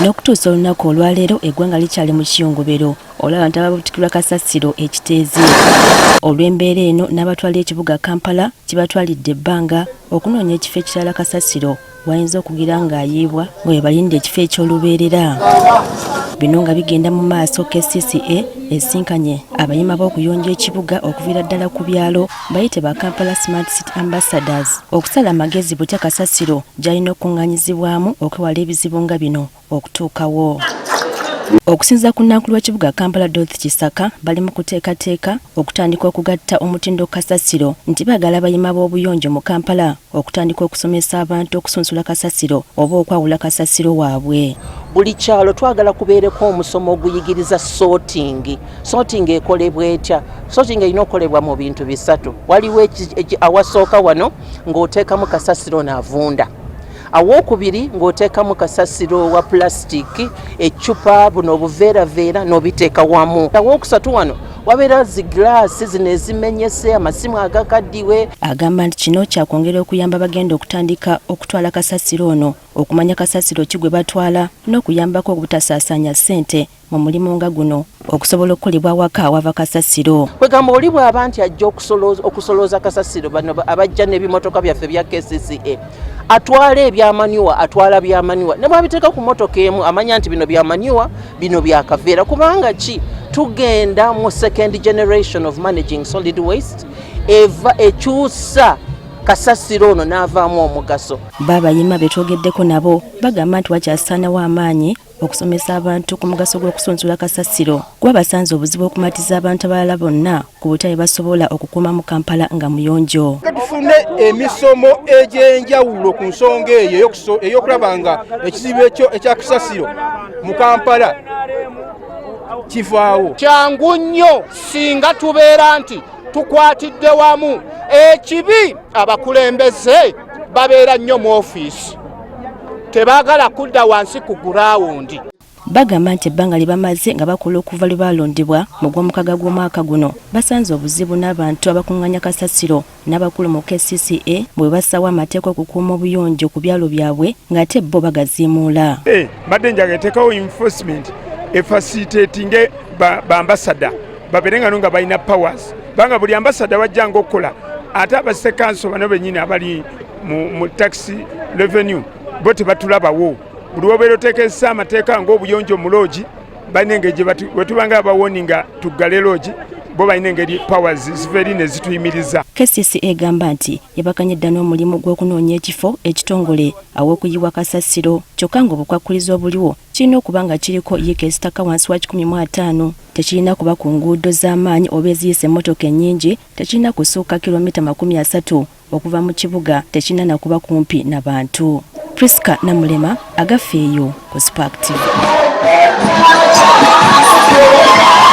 N'okutuusa olunaku olwaleero eggwanga likyali mu kiyongobero olw'abantu ababutikirwa kasasiro ekiteezi. Olw'embeera eno n'abatwala ekibuga Kampala kibatwalidde ebbanga okunoonya ekifo ekirala kasasiro wayinza okugira ng'ayiibwa nga bwe balinde ekifo eky'olubeerera. Bino nga bigenda mu maaso KCCA esinkanye abayima b'okuyonja ekibuga okuviira ddala ku byalo bayite ba Kampala Smart City Ambassadors okusala amagezi butya kasasiro gy'alina okuŋŋaanyizibwamu okwewala ebizibu nga bino okutuukawo. Okusinza ku nnankulu w'ekibuga Kampala Dorothy Kisaka bali mu kuteekateeka okutandika okugatta omutindo kasasiro nti baagala abayima b'obuyonjo mu Kampala okutandika okusomesa abantu okusunsula kasasiro oba okwawula kasasiro waabwe. Buli kyalo twagala kubeereko omusomo oguyigiriza sorting. Sorting ekolebwa etya? Sorting erina okukolebwa mu bintu bisatu. Waliwo awasooka wano ng'oteekamu kasasiro n'avunda. Awokubiri ng'oteekamu kasasiro wa plastic, eccupa buno obuveeraveera n'obiteeka wamu. Awokusatu wano wabeera ziglaasi zino ezimenyese amasimu agakaddiwe. Agamba nti kino kyakwongera okuyamba bagenda okutandika okutwala kasasiro ono okumanya kasasiro ki gwe batwala n'okuyambako obutasaasaanya ssente mu mulimu nga guno okusobola okukolebwa awaka awava kasasiro. Kwegamba oli bw'aba nti ajja okusolooza kasasiro bano abajja n'ebimotoka byaffe bya KCCA atwala ebyamanyuwa atwala byamanyuwa ne bwabiteeka ku motoka emu amanya nti bino byamanyuwa bino byakaveera kubanga ki tugenda mu second generation of managing solid waste eva ekyusa kasasiro ono n'avaamu omugaso. Baabayima betwogeddeko nabo bagamba nti wakyasaanawo amaanyi okusomesa abantu ku mugaso gw'okusunsula kasasiro kuba basanze obuzibu okumatiza abantu abalala bonna ku butale basobola okukuuma mu Kampala nga muyonjo. Tufune emisomo egy'enjawulo ku nsonga eyo ey'okulaba nga ekizibu ekya kasasiro mu Kampala kivaawo. Kyangu nnyo singa tubeera nti tukwatidde wamu. Ekibi abakulembeze babeera nnyo mu ofiisi tebaagala kudda wansi ku gurawundi. Bagamba nti ebbanga lye bamaze nga bakola okuva lwe baalondebwa mu gw'omukaga gw'omwaka guno basanze obuzibu n'abantu abakuŋŋaanya kasasiro n'abakulu mu KCCA bwe basawa amateeka okukuuma obuyonjo ku byalo byabwe ng'ate bo bagaziimuula. Mbadde njaga eteekawo enforcement efacilitatinge ba-ambasada babeerenga nga balina powers banga buli ambasada wajjanga okukola ate abasekanso bano bennyini abali mu taxi revenue bo tebatulabawo. Buli wobeera oteekesa amateeka ng'obuyonjo mu loogi balina engeri bwe tubanga abawoninga tuggale loogi bo balina engeri powers ziveeri ne zituyimiriza. KCCA egamba nti yabakanyedda n'omulimu gw'okunoonya ekifo ekitongole aw'okuyiwa kasasiro kyokka ng'obukwakkulizo obuliwo kirina okuba nga kiriko yiika ezitaka wansi wa 15 tekirina kuba ku nguudo z'amaanyi oba eziyisa emmotoka ennyingi tekirina kusuuka kilomita 30 okuva mu kibuga tekirina na kuba kumpi n'abantu. Priska Namulema agafeeyo ku Spark TV.